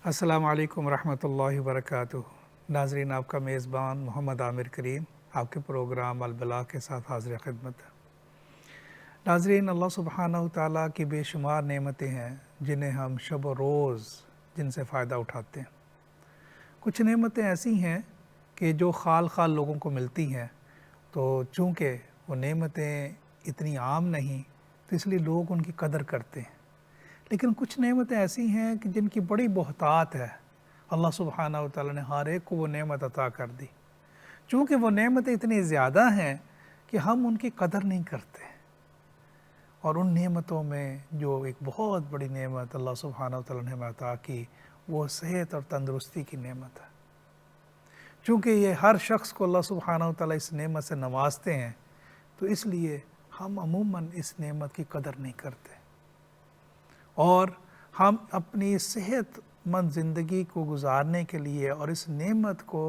السلام علیکم ورحمۃ اللہ وبرکاتہ۔ ناظرین، آپ کا میزبان محمد عامر کریم آپ کے پروگرام البلاغ کے ساتھ حاضر خدمت ہے۔ ناظرین، اللہ سبحانہ و تعالیٰ کی بے شمار نعمتیں ہیں جنہیں ہم شب و روز جن سے فائدہ اٹھاتے ہیں۔ کچھ نعمتیں ایسی ہیں کہ جو خال خال لوگوں کو ملتی ہیں، تو چونکہ وہ نعمتیں اتنی عام نہیں تو اس لیے لوگ ان کی قدر کرتے ہیں۔ لیکن کچھ نعمتیں ایسی ہیں کہ جن کی بڑی بہتات ہے، اللہ سبحانہ و تعالیٰ نے ہر ایک کو وہ نعمت عطا کر دی۔ چونکہ وہ نعمتیں اتنی زیادہ ہیں کہ ہم ان کی قدر نہیں کرتے، اور ان نعمتوں میں جو ایک بہت بڑی نعمت اللہ سبحانہ و تعالیٰ نے ہمیں عطا کی، وہ صحت اور تندرستی کی نعمت ہے۔ چونکہ یہ ہر شخص کو اللہ سبحانہ و تعالیٰ اس نعمت سے نوازتے ہیں، تو اس لیے ہم عموماً اس نعمت کی قدر نہیں کرتے، اور ہم اپنی صحت مند زندگی کو گزارنے کے لیے اور اس نعمت کو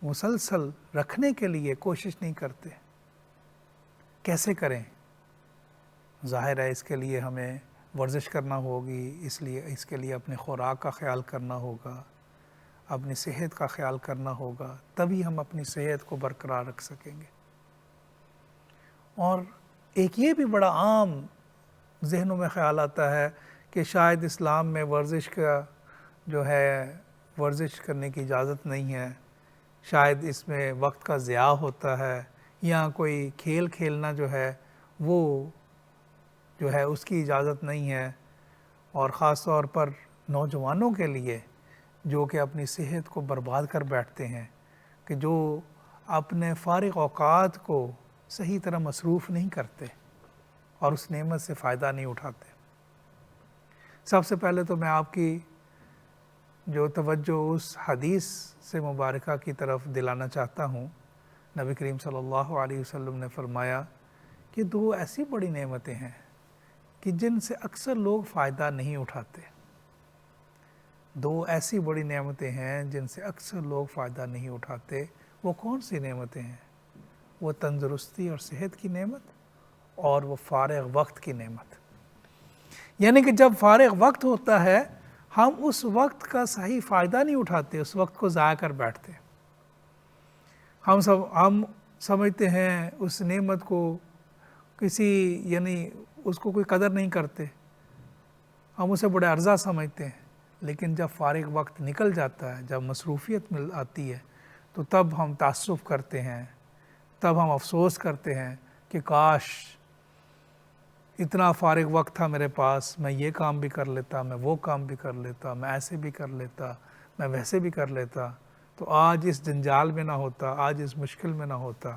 مسلسل رکھنے کے لیے کوشش نہیں کرتے۔ کیسے کریں؟ ظاہر ہے اس کے لیے ہمیں ورزش کرنا ہوگی، اس کے لیے اپنے خوراک کا خیال کرنا ہوگا، اپنی صحت کا خیال کرنا ہوگا، تبھی ہم اپنی صحت کو برقرار رکھ سکیں گے۔ اور ایک یہ بھی بڑا عام ذہنوں میں خیال آتا ہے کہ شاید اسلام میں ورزش کرنے کی اجازت نہیں ہے، شاید اس میں وقت کا ضیاع ہوتا ہے، یا کوئی کھیل کھیلنا وہ اس کی اجازت نہیں ہے، اور خاص طور پر نوجوانوں کے لیے جو کہ اپنی صحت کو برباد کر بیٹھتے ہیں، کہ جو اپنے فارغ اوقات کو صحیح طرح مصروف نہیں کرتے اور اس نعمت سے فائدہ نہیں اٹھاتے۔ سب سے پہلے تو میں آپ کی جو توجہ اس حدیث سے مبارکہ کی طرف دلانا چاہتا ہوں۔ نبی کریم صلی اللہ علیہ وسلم نے فرمایا کہ دو ایسی بڑی نعمتیں ہیں کہ جن سے اکثر لوگ فائدہ نہیں اٹھاتے۔ دو ایسی بڑی نعمتیں ہیں جن سے اکثر لوگ فائدہ نہیں اٹھاتے۔ وہ کون سی نعمتیں ہیں؟ وہ تندرستی اور صحت کی نعمت، اور وہ فارغ وقت کی نعمت۔ یعنی کہ جب فارغ وقت ہوتا ہے، ہم اس وقت کا صحیح فائدہ نہیں اٹھاتے، اس وقت کو ضائع کر بیٹھتے۔ ہم سمجھتے ہیں اس نعمت کو اس کو کوئی قدر نہیں کرتے، ہم اسے بڑے عرضہ سمجھتے ہیں۔ لیکن جب فارغ وقت نکل جاتا ہے، جب مصروفیت مل آتی ہے، تو تب ہم تعصب کرتے ہیں، تب ہم افسوس کرتے ہیں کہ کاش اتنا فارغ وقت تھا میرے پاس، میں یہ کام بھی کر لیتا، میں وہ کام بھی کر لیتا، میں ایسے بھی کر لیتا، میں ویسے بھی کر لیتا، تو آج اس جنجال میں نہ ہوتا، آج اس مشکل میں نہ ہوتا۔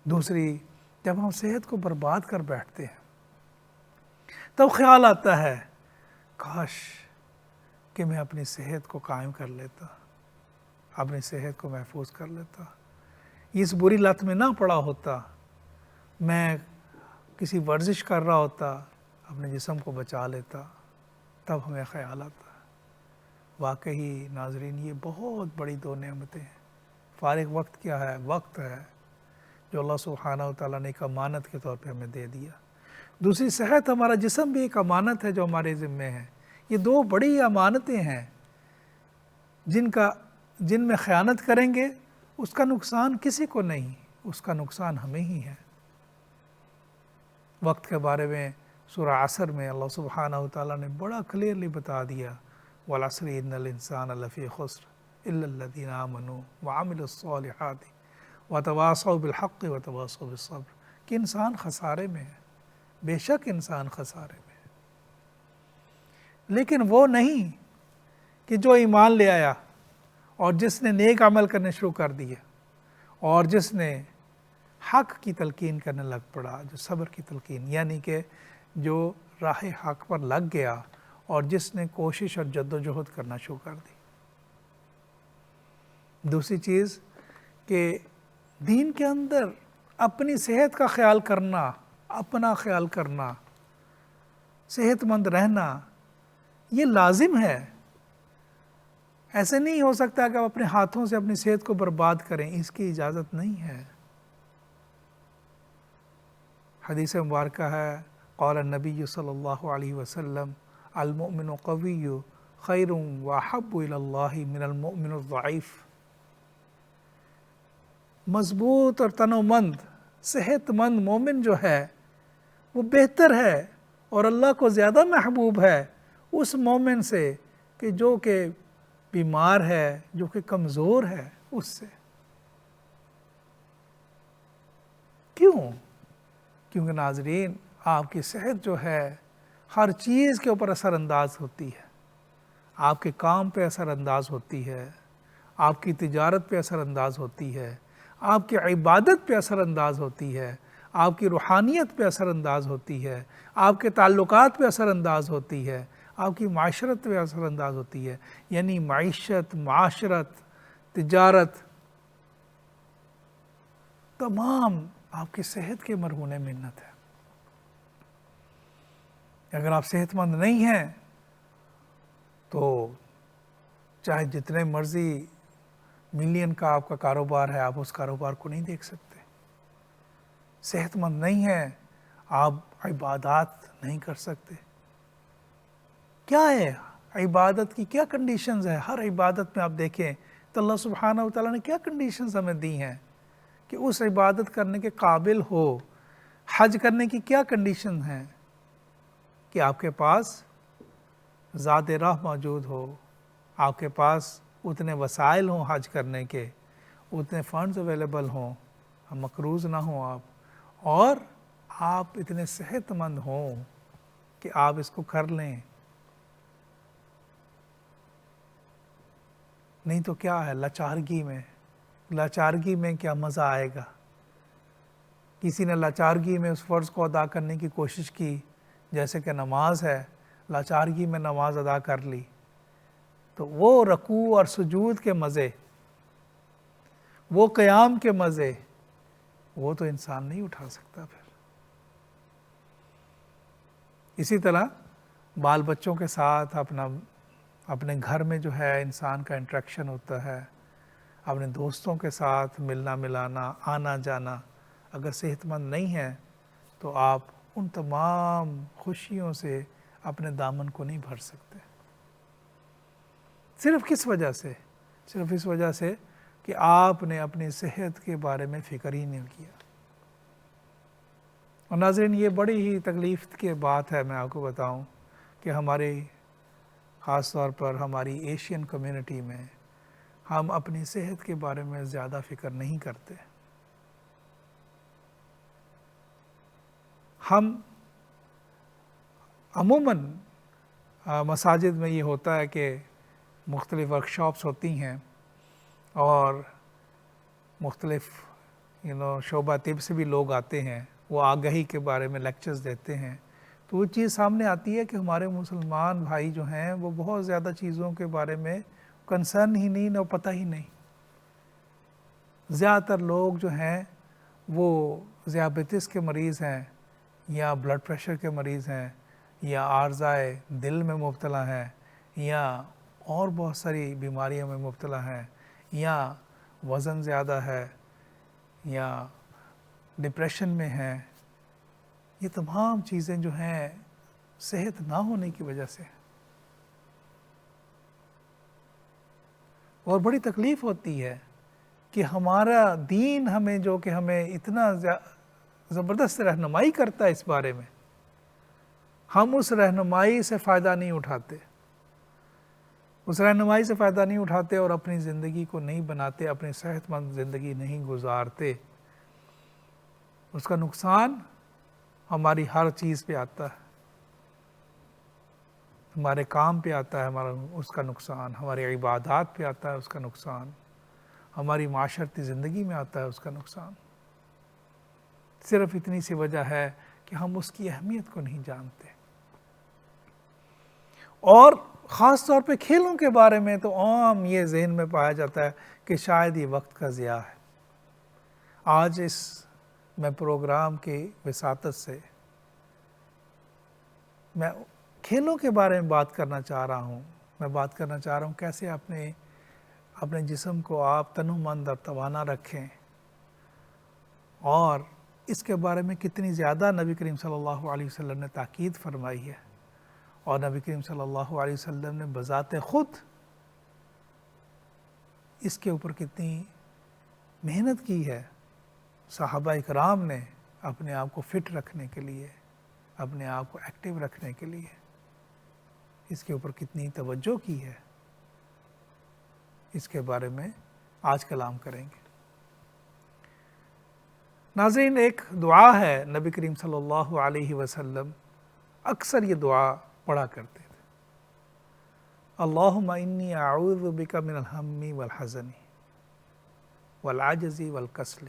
دوسری، جب ہم صحت کو برباد کر بیٹھتے ہیں، تب خیال آتا ہے کاش کہ میں اپنی صحت کو قائم کر لیتا، اپنی صحت کو محفوظ کر لیتا، اس بری لت میں نہ پڑا ہوتا، میں کسی ورزش کر رہا ہوتا، اپنے جسم کو بچا لیتا۔ تب ہمیں خیال آتا ہے۔ واقعی ناظرین، یہ بہت بڑی دو نعمتیں ہیں۔ فارغ وقت کیا ہے؟ وقت ہے جو اللہ سبحانہ و تعالیٰ نے ایک امانت کے طور پہ ہمیں دے دیا۔ دوسری صحت، ہمارا جسم بھی ایک امانت ہے جو ہمارے ذمے ہے۔ یہ دو بڑی امانتیں ہیں جن میں خیانت کریں گے اس کا نقصان کسی کو نہیں، اس کا نقصان ہمیں ہی ہے۔ وقت کے بارے میں سورہ عصر میں اللہ سبحانہ و تعالیٰ نے بڑا کلیئرلی بتا دیا، وَالْعَصْرِ إِنَّ الْإِنسَانَ لَفِي خُسْرٍ إِلَّا الَّذِينَ آمَنُوا وَعَمِلُوا الصَّالِحَاتِ وَتَوَاصَوْا بِالْحَقِّ وَتَوَاصَوْا بِالصَّبْرِ، کہ انسان خسارے میں ہے، بے شک انسان خسارے میں ہے۔ لیکن وہ نہیں کہ جو ایمان لے آیا اور جس نے نیک عمل کرنے شروع کر دیے، اور جس نے حق کی تلقین کرنے لگ پڑا، جو صبر کی تلقین، یعنی کہ جو راہ حق پر لگ گیا اور جس نے کوشش اور جد و جہد کرنا شروع کر دی۔ دوسری چیز کہ دین کے اندر اپنی صحت کا خیال کرنا، اپنا خیال کرنا، صحت مند رہنا، یہ لازم ہے۔ ایسے نہیں ہو سکتا کہ آپ اپنے ہاتھوں سے اپنی صحت کو برباد کریں، اس کی اجازت نہیں ہے۔ حدیث مبارکہ ہے، قال النبی صلی اللہ علیہ وسلم المؤمن قوی خیر واحب الی اللہ من المؤمن الضعیف۔ مضبوط اور تنومند صحت مند مومن جو ہے وہ بہتر ہے اور اللہ کو زیادہ محبوب ہے اس مومن سے کہ جو کہ بیمار ہے، جو کہ کمزور ہے اس سے۔ کیوں؟ کیونکہ ناظرین آپ کی صحت جو ہے ہر چیز کے اوپر اثر انداز ہوتی ہے۔ آپ کے کام پہ اثر انداز ہوتی ہے، آپ کی تجارت پہ اثر انداز ہوتی ہے، آپ کی عبادت پہ اثر انداز ہوتی ہے، آپ کی روحانیت پہ اثر انداز ہوتی ہے، آپ کے تعلقات پہ اثر انداز ہوتی ہے، آپ کی معاشرت پہ اثر انداز ہوتی ہے۔ یعنی معیشت، معاشرت، تجارت تمام آپ کی صحت کے مرہون منت ہے۔ اگر آپ صحت مند نہیں ہیں تو چاہے جتنے مرضی ملین کا آپ کا کاروبار ہے آپ اس کاروبار کو نہیں دیکھ سکتے۔ صحت مند نہیں ہیں آپ عبادات نہیں کر سکتے۔ کیا ہے عبادت کی کیا کنڈیشنز ہیں؟ ہر عبادت میں آپ دیکھیں تو اللہ سبحانہ و تعالیٰ نے کیا کنڈیشنز ہمیں دی ہیں کہ اس عبادت کرنے کے قابل ہو۔ حج کرنے کی کیا کنڈیشن ہیں کہ آپ کے پاس ذات راہ موجود ہو، آپ کے پاس اتنے وسائل ہوں حج کرنے کے، اتنے فنڈز اویلیبل ہوں، مقروض نہ ہوں آپ، اور آپ اتنے صحت مند ہوں کہ آپ اس کو کر لیں۔ نہیں تو کیا ہے لاچارگی میں کیا مزہ آئے گا؟ کسی نے لاچارگی میں اس فرض کو ادا کرنے کی کوشش کی جیسے کہ نماز ہے، لاچارگی میں نماز ادا کر لی تو وہ رکوع اور سجود کے مزے، وہ قیام کے مزے، وہ تو انسان نہیں اٹھا سکتا پھر۔ اسی طرح بال بچوں کے ساتھ اپنے گھر میں جو ہے انسان کا انٹریکشن ہوتا ہے، اپنے دوستوں کے ساتھ ملنا ملانا، آنا جانا، اگر صحت مند نہیں ہے تو آپ ان تمام خوشیوں سے اپنے دامن کو نہیں بھر سکتے۔ صرف کس وجہ سے؟ صرف اس وجہ سے کہ آپ نے اپنی صحت کے بارے میں فکر ہی نہیں کیا۔ اور ناظرین یہ بڑی ہی تکلیف کی بات ہے، میں آپ کو بتاؤں کہ ہمارے خاص طور پر ہماری ایشین کمیونٹی میں ہم اپنی صحت کے بارے میں زیادہ فکر نہیں کرتے۔ ہم عموماً مساجد میں یہ ہوتا ہے کہ مختلف ورکشاپس ہوتی ہیں اور مختلف شعبہ طب سے بھی لوگ آتے ہیں، وہ آگہی کے بارے میں لیکچرز دیتے ہیں، تو وہ چیز سامنے آتی ہے کہ ہمارے مسلمان بھائی جو ہیں وہ بہت زیادہ چیزوں کے بارے میں کنسرن ہی نہیں اور پتہ ہی نہیں۔ زیادہ تر لوگ جو ہیں وہ ذیابیطس کے مریض ہیں یا بلڈ پریشر کے مریض ہیں یا عارضۂ دل میں مبتلا ہیں یا اور بہت ساری بیماریوں میں مبتلا ہیں یا وزن زیادہ ہے یا ڈپریشن میں ہیں۔ یہ تمام چیزیں جو ہیں صحت نہ ہونے کی وجہ سے، اور بڑی تکلیف ہوتی ہے کہ ہمارا دین ہمیں جو کہ ہمیں اتنا زبردست رہنمائی کرتا ہے اس بارے میں، ہم اس رہنمائی سے فائدہ نہیں اٹھاتے، اس رہنمائی سے فائدہ نہیں اٹھاتے اور اپنی زندگی کو نہیں بناتے، اپنی صحت مند زندگی نہیں گزارتے۔ اس کا نقصان ہماری ہر چیز پہ آتا ہے، ہمارے کام پہ آتا ہے ہمارا اس کا نقصان، ہماری عبادات پہ آتا ہے اس کا نقصان، ہماری معاشرتی زندگی میں آتا ہے اس کا نقصان۔ صرف اتنی سی وجہ ہے کہ ہم اس کی اہمیت کو نہیں جانتے۔ اور خاص طور پہ کھیلوں کے بارے میں تو عام یہ ذہن میں پایا جاتا ہے کہ شاید یہ وقت کا ضیاع ہے۔ آج اس میں پروگرام کی وساطت سے میں کھیلوں کے بارے میں بات کرنا چاہ رہا ہوں۔ میں بات کرنا چاہ رہا ہوں کیسے اپنے جسم کو آپ تنومند اور توانا رکھیں، اور اس کے بارے میں کتنی زیادہ نبی کریم صلی اللہ علیہ وسلم نے تاکید فرمائی ہے، اور نبی کریم صلی اللہ علیہ وسلم نے بذات خود اس کے اوپر کتنی محنت کی ہے. صحابہ اکرام نے اپنے آپ کو فٹ رکھنے کے لیے، اپنے آپ کو ایکٹیو رکھنے کے لیے اس کے اوپر کتنی توجہ کی ہے، اس کے بارے میں آج کلام کریں گے. ناظرین، ایک دعا ہے نبی کریم صلی اللہ علیہ وسلم اکثر یہ دعا پڑھا کرتے تھے. اللہم انی اعوذ بک من الہم والحزن والعجز والکسل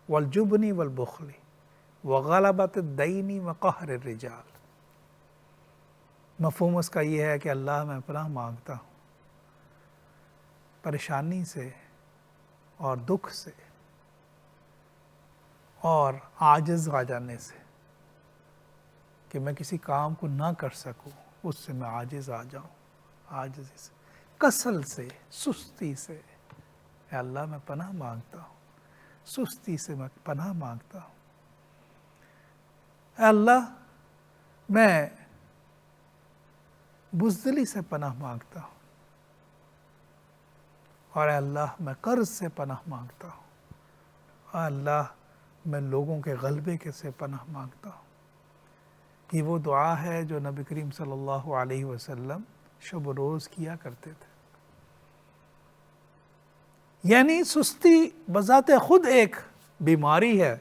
والجبن والبخل وغلبۃ الدین وقہر الرجال. مفہوم اس کا یہ ہے کہ اللہ میں پناہ مانگتا ہوں پریشانی سے اور دکھ سے اور عاجز آ جانے سے، کہ میں کسی کام کو نہ کر سکوں اس سے میں عاجز آ جاؤں، عاجزی سے، کسل سے، سستی سے. اے اللہ میں پناہ مانگتا ہوں، سستی سے میں پناہ مانگتا ہوں. اے اللہ میں بزدلی سے پناہ مانگتا ہوں، اور اے اللہ میں قرض سے پناہ مانگتا ہوں. اے اللہ میں لوگوں کے غلبے کے سے پناہ مانگتا ہوں. یہ وہ دعا ہے جو نبی کریم صلی اللہ علیہ وسلم شب و روز کیا کرتے تھے. یعنی سستی بذات خود ایک بیماری ہے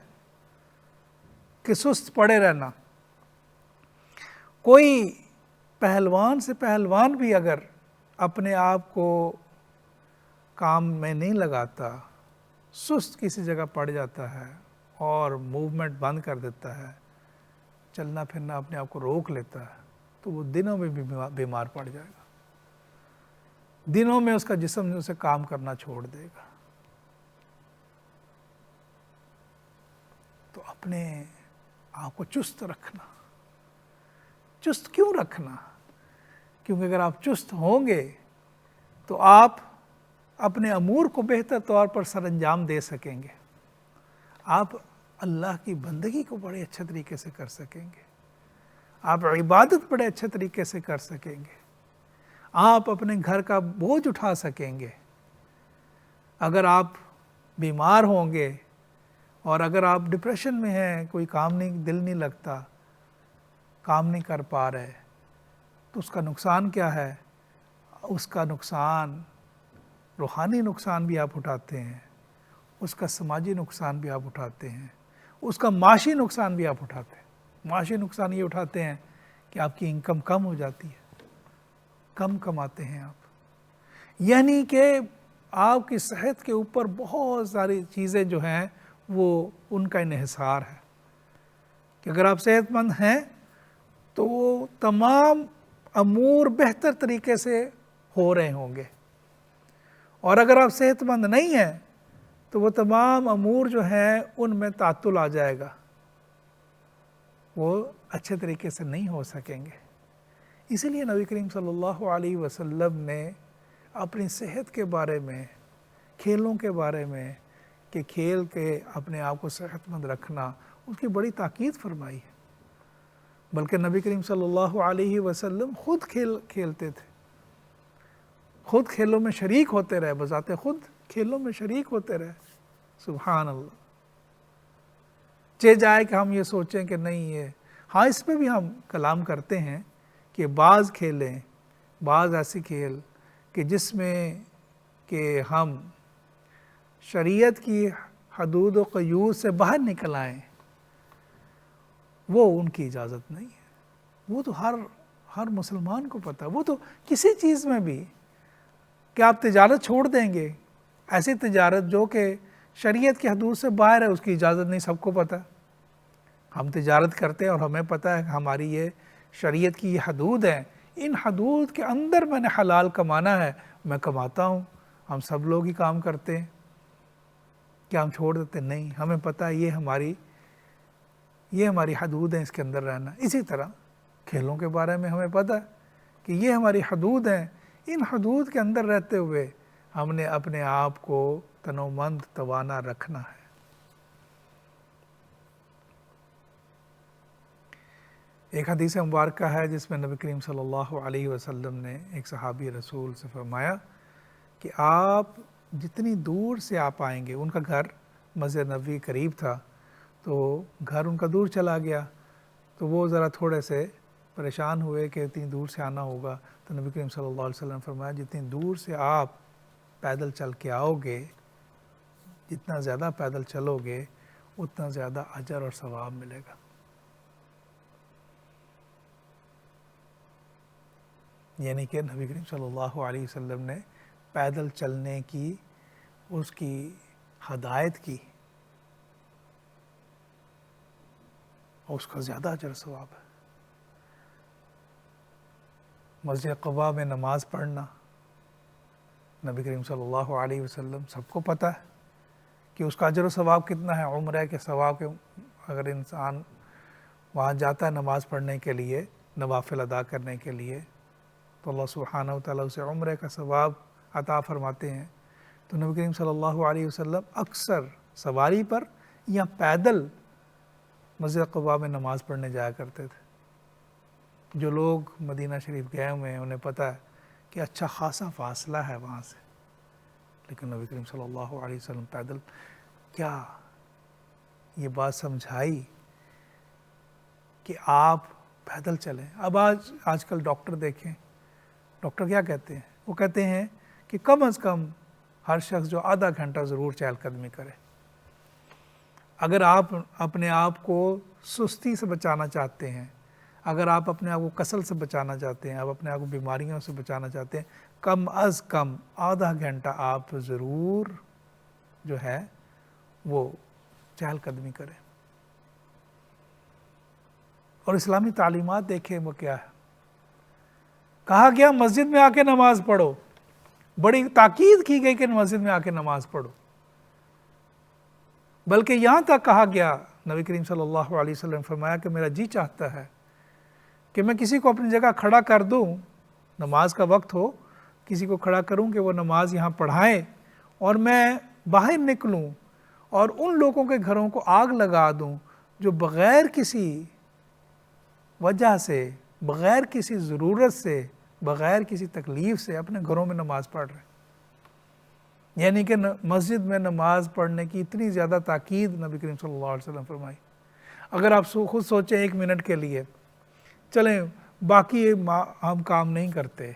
کہ سست پڑے رہنا. کوئی پہلوان سے پہلوان بھی اگر اپنے آپ کو کام میں نہیں لگاتا، سست کسی جگہ پڑ جاتا ہے اور موومنٹ بند کر دیتا ہے، چلنا پھرنا اپنے آپ کو روک لیتا ہے، تو وہ دنوں میں بھی بیمار پڑ جائے گا. دنوں میں اس کا جسم اسے کام کرنا چھوڑ دے گا. تو اپنے آپ کو چست رکھنا. چست کیوں رکھنا؟ کیونکہ اگر آپ چست ہوں گے تو آپ اپنے امور کو بہتر طور پر سر انجام دے سکیں گے. آپ اللہ کی بندگی کو بڑے اچھے طریقے سے کر سکیں گے. آپ عبادت بڑے اچھے طریقے سے کر سکیں گے. آپ اپنے گھر کا بوجھ اٹھا سکیں گے. اگر آپ بیمار ہوں گے اور اگر آپ ڈپریشن میں ہیں، کوئی کام نہیں، دل نہیں لگتا، کام نہیں کر پا رہے، تو اس کا نقصان کیا ہے؟ اس کا نقصان، روحانی نقصان بھی آپ اٹھاتے ہیں، اس کا سماجی نقصان بھی آپ اٹھاتے ہیں، اس کا معاشی نقصان بھی آپ اٹھاتے ہیں. معاشی نقصان یہ اٹھاتے ہیں کہ آپ کی انکم کم ہو جاتی ہے، کم کماتے ہیں آپ. یعنی کہ آپ کی صحت کے اوپر بہت ساری چیزیں جو ہیں وہ ان کا انحصار ہے. کہ اگر آپ صحت مند ہیں تو وہ تمام امور بہتر طریقے سے ہو رہے ہوں گے، اور اگر آپ صحت مند نہیں ہیں تو وہ تمام امور جو ہیں ان میں تعطل آ جائے گا، وہ اچھے طریقے سے نہیں ہو سکیں گے. اسی لیے نبی کریم صلی اللہ علیہ وسلم نے اپنی صحت کے بارے میں، کھیلوں کے بارے میں، کہ کھیل کے اپنے آپ کو صحت مند رکھنا، اس کی بڑی تاکید فرمائی ہے. بلکہ نبی کریم صلی اللہ علیہ وسلم خود کھیلتے تھے، خود کھیلوں میں شریک ہوتے رہے، بذات خود کھیلوں میں شریک ہوتے رہے. سبحان اللہ. چہ جائے کہ ہم یہ سوچیں کہ نہیں یہ، ہاں اس پہ بھی ہم کلام کرتے ہیں کہ بعض کھیلیں، بعض ایسی کھیل کہ جس میں کہ ہم شریعت کی حدود و قیود سے باہر نکل آئیں، وہ ان کی اجازت نہیں ہے. وہ تو ہر مسلمان کو پتہ ہے. وہ تو کسی چیز میں بھی کہ آپ تجارت چھوڑ دیں گے، ایسی تجارت جو کہ شریعت کی حدود سے باہر ہے، اس کی اجازت نہیں، سب کو پتہ ہے. ہم تجارت کرتے ہیں اور ہمیں پتہ ہے کہ ہماری یہ شریعت کی یہ حدود ہیں، ان حدود کے اندر میں نے حلال کمانا ہے، میں کماتا ہوں. ہم سب لوگ ہی کام کرتے ہیں، کیا ہم چھوڑ دیتے؟ نہیں، ہمیں پتہ ہے یہ ہماری حدود ہیں، اس کے اندر رہنا. اسی طرح کھیلوں کے بارے میں ہمیں پتہ ہے کہ یہ ہماری حدود ہیں، ان حدود کے اندر رہتے ہوئے ہم نے اپنے آپ کو تنومند توانا رکھنا ہے. ایک حدیث مبارکہ ہے جس میں نبی کریم صلی اللہ علیہ وسلم نے ایک صحابی رسول سے فرمایا کہ آپ جتنی دور سے آپ آئیں گے، ان کا گھر مسجد نبوی قریب تھا تو گھر ان کا دور چلا گیا، تو وہ ذرا تھوڑے سے پریشان ہوئے کہ اتنی دور سے آنا ہوگا، تو نبی کریم صلی اللہ علیہ وسلم نے فرمایا جتنی دور سے آپ پیدل چل کے آؤ گے، جتنا زیادہ پیدل چلو گے اتنا زیادہ اجر اور ثواب ملے گا۔ یعنی کہ نبی کریم صلی اللہ علیہ وسلم نے پیدل چلنے کی اس کی ہدایت کی اور اس کا زیادہ اجر ثواب ہے۔ مسجد قباء میں نماز پڑھنا، نبی کریم صلی اللہ علیہ وسلم سب کو پتہ ہے کہ اس کا اجر و ثواب کتنا ہے۔ عمرہ کے ثواب کے اگر انسان وہاں جاتا ہے نماز پڑھنے کے لیے، نوافل ادا کرنے کے لیے، تو اللہ سبحانہ وتعالیٰ اسے عمرہ کا ثواب عطا فرماتے ہیں۔ تو نبی کریم صلی اللہ علیہ وسلم اکثر سواری پر یا پیدل مسجد قباء میں نماز پڑھنے جایا کرتے تھے۔ جو لوگ مدینہ شریف گئے ہوئے ہیں انہیں پتہ ہے کہ اچھا خاصا فاصلہ ہے وہاں سے، لیکن نبی کریم صلی اللہ علیہ وسلم پیدل، کیا یہ بات سمجھائی کہ آپ پیدل چلیں۔ اب آج کل ڈاکٹر دیکھیں، ڈاکٹر کیا کہتے ہیں؟ وہ کہتے ہیں کہ کم از کم ہر شخص جو آدھا گھنٹہ ضرور چہل قدمی کرے۔ اگر آپ اپنے آپ کو سستی سے بچانا چاہتے ہیں، اگر آپ اپنے آپ کو کسل سے بچانا چاہتے ہیں، آپ اپنے آپ کو بیماریوں سے بچانا چاہتے ہیں، کم از کم آدھا گھنٹہ آپ ضرور جو ہے وہ چہل قدمی کریں۔ اور اسلامی تعلیمات دیکھیں وہ کیا ہے، کہا گیا مسجد میں آ کے نماز پڑھو، بڑی تاکید کی گئی کہ مسجد میں آ کے نماز پڑھو، بلکہ یہاں تک کہا گیا، نبی کریم صلی اللہ علیہ وسلم نے فرمایا کہ میرا جی چاہتا ہے کہ میں کسی کو اپنی جگہ کھڑا کر دوں، نماز کا وقت ہو، کسی کو کھڑا کروں کہ وہ نماز یہاں پڑھائیں اور میں باہر نکلوں اور ان لوگوں کے گھروں کو آگ لگا دوں جو بغیر کسی وجہ سے، بغیر کسی ضرورت سے، بغیر کسی تکلیف سے اپنے گھروں میں نماز پڑھ رہے ہیں۔ یعنی کہ مسجد میں نماز پڑھنے کی اتنی زیادہ تاکید نبی کریم صلی اللہ علیہ وسلم فرمائی۔ اگر آپ خود سوچیں ایک منٹ کے لیے، چلیں باقی ہم کام نہیں کرتے،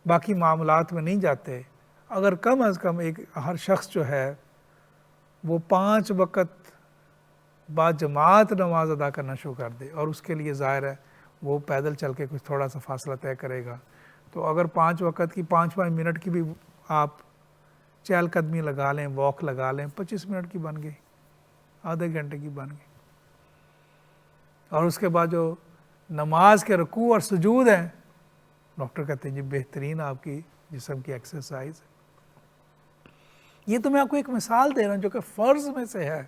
باقی معاملات میں نہیں جاتے، اگر کم از کم ایک ہر شخص جو ہے وہ 5 وقت بعد جماعت نماز ادا کرنا شروع کر دے، اور اس کے لیے ظاہر ہے وہ پیدل چل کے کچھ تھوڑا سا فاصلہ طے کرے گا، تو اگر 5 وقت کی 5 منٹ کی بھی آپ چہل قدمی لگا لیں، واک لگا لیں، 25 منٹ کی بن گئی، آدھے گھنٹے کی بن گئی۔ اور اس کے بعد جو نماز کے رکوع اور سجود ہیں، ڈاکٹر کہتے ہیں یہ بہترین آپ کی جسم کی ایکسرسائز ہے۔ یہ تو میں آپ کو ایک مثال دے رہا ہوں جو کہ فرض میں سے ہے،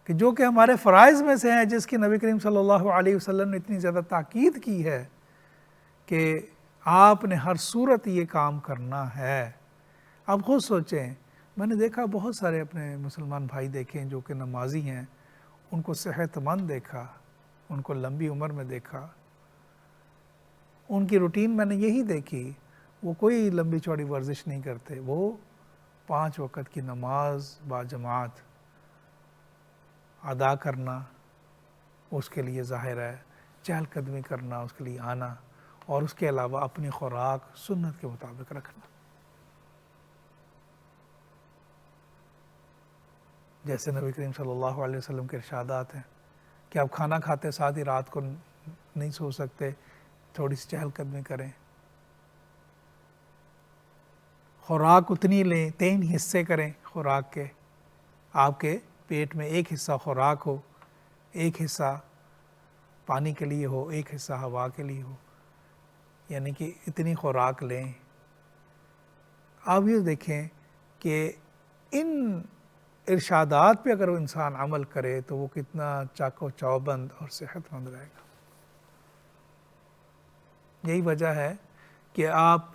کہ جو کہ ہمارے فرائض میں سے ہیں، جس کی نبی کریم صلی اللہ علیہ وسلم نے اتنی زیادہ تاکید کی ہے کہ آپ نے ہر صورت یہ کام کرنا ہے۔ آپ خود سوچیں، میں نے دیکھا بہت سارے اپنے مسلمان بھائی دیکھیں جو کہ نمازی ہیں، ان کو صحت مند دیکھا، ان کو لمبی عمر میں دیکھا، ان کی روٹین میں نے یہی دیکھی، وہ کوئی لمبی چوڑی ورزش نہیں کرتے، وہ 5 وقت کی نماز با جماعت ادا کرنا، اس کے لیے ظاہر ہے چہل قدمی کرنا، اس کے لیے آنا، اور اس کے علاوہ اپنی خوراک سنت کے مطابق رکھنا۔ جیسے نبی کریم صلی اللہ علیہ وسلم کے ارشادات ہیں کہ آپ کھانا کھاتے ساتھ ہی رات کو نہیں سو سکتے، تھوڑی سی چہل قدمی کریں، خوراک اتنی لیں، 3 حصے کریں خوراک کے، آپ کے پیٹ میں 1 حصہ خوراک ہو، 1 حصہ پانی کے لیے ہو، 1 حصہ ہوا کے لیے ہو، یعنی کہ اتنی خوراک لیں۔ آپ یہ دیکھیں کہ ان ارشادات پہ اگر وہ انسان عمل کرے تو وہ کتنا چاق و چوبند اور صحت مند رہے گا۔ یہی وجہ ہے کہ آپ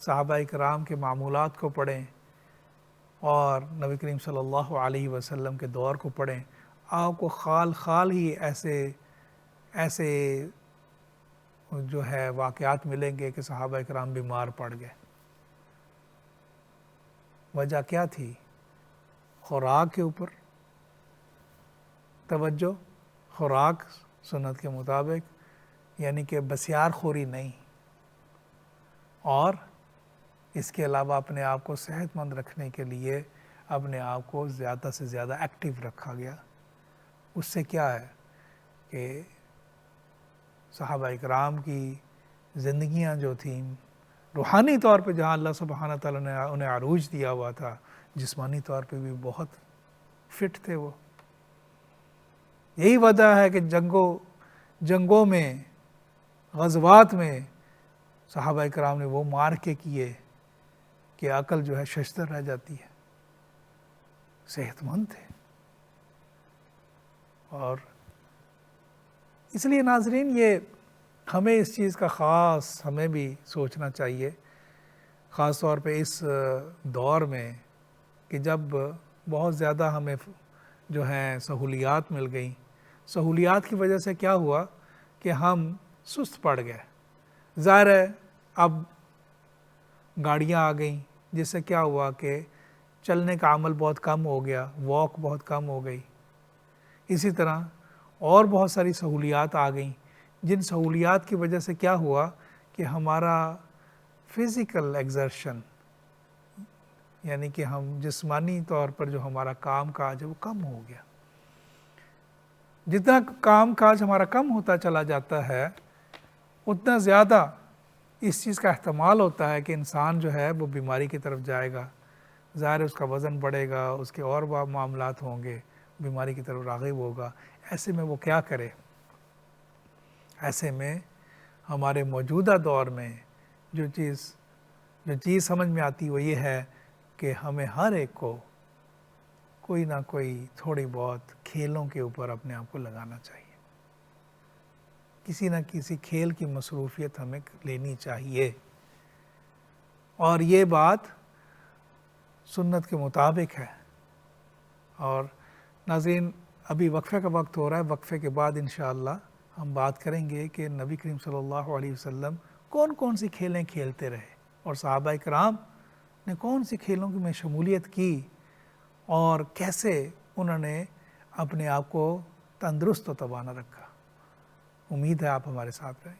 صحابہ کرام کے معمولات کو پڑھیں اور نبی کریم صلی اللہ علیہ وسلم کے دور کو پڑھیں، آپ کو خال خال ہی ایسے جو ہے واقعات ملیں گے کہ صحابہ کرام بیمار پڑ گئے۔ وجہ کیا تھی؟ خوراک کے اوپر توجہ، خوراک سنت کے مطابق، یعنی کہ بسیار خوری نہیں، اور اس کے علاوہ اپنے آپ کو صحت مند رکھنے کے لیے اپنے آپ کو زیادہ سے زیادہ ایکٹیو رکھا گیا۔ اس سے کیا ہے کہ صحابہ اکرام کی زندگیاں جو تھیں روحانی طور پہ جہاں اللہ سبحانہ تعالیٰ نے انہیں عروج دیا ہوا تھا، جسمانی طور پہ بھی بہت فٹ تھے وہ۔ یہی وجہ ہے کہ جنگوں میں، غزوات میں صحابہ اکرام نے وہ معرکے کیے کہ عقل جو ہے ششدر رہ جاتی ہے، صحت مند تھے۔ اور اس لیے ناظرین، یہ ہمیں اس چیز کا ہمیں بھی سوچنا چاہیے، خاص طور پہ اس دور میں کہ جب بہت زیادہ ہمیں جو ہیں سہولیات مل گئیں۔ سہولیات کی وجہ سے کیا ہوا کہ ہم سست پڑ گئے۔ ظاہر ہے اب گاڑیاں آ گئیں، جس سے کیا ہوا کہ چلنے کا عمل بہت کم ہو گیا، واک بہت کم ہو گئی۔ اسی طرح اور بہت ساری سہولیات آ گئیں، جن سہولیات کی وجہ سے کیا ہوا کہ ہمارا فزیکل ایگزرشن، یعنی کہ ہم جسمانی طور پر جو ہمارا کام کاج ہے وہ کم ہو گیا۔ جتنا کام کاج ہمارا کم ہوتا چلا جاتا ہے، اتنا زیادہ اس چیز کا احتمال ہوتا ہے کہ انسان جو ہے وہ بیماری کی طرف جائے گا۔ ظاہر ہے اس کا وزن بڑھے گا، اس کے اور معاملات ہوں گے، بیماری کی طرف راغب ہوگا۔ ایسے میں وہ کیا کرے؟ ایسے میں ہمارے موجودہ دور میں جو چیز سمجھ میں آتی وہ یہ ہے کہ ہمیں ہر ایک کو کوئی نہ کوئی تھوڑی بہت کھیلوں کے اوپر اپنے آپ کو لگانا چاہیے۔ کسی نہ کسی کھیل کی مصروفیت ہمیں لینی چاہیے، اور یہ بات سنت کے مطابق ہے۔ اور ناظرین، ابھی وقفے کا وقت ہو رہا ہے، وقفے کے بعد انشاءاللہ ہم بات کریں گے کہ نبی کریم صلی اللہ علیہ وسلم کون کون سی کھیلیں کھیلتے رہے، اور صحابہ کرام نے کون سی کھیلوں میں شمولیت کی، اور کیسے انہوں نے اپنے آپ کو تندرست و توانا رکھا۔ امید ہے آپ ہمارے ساتھ رہیں۔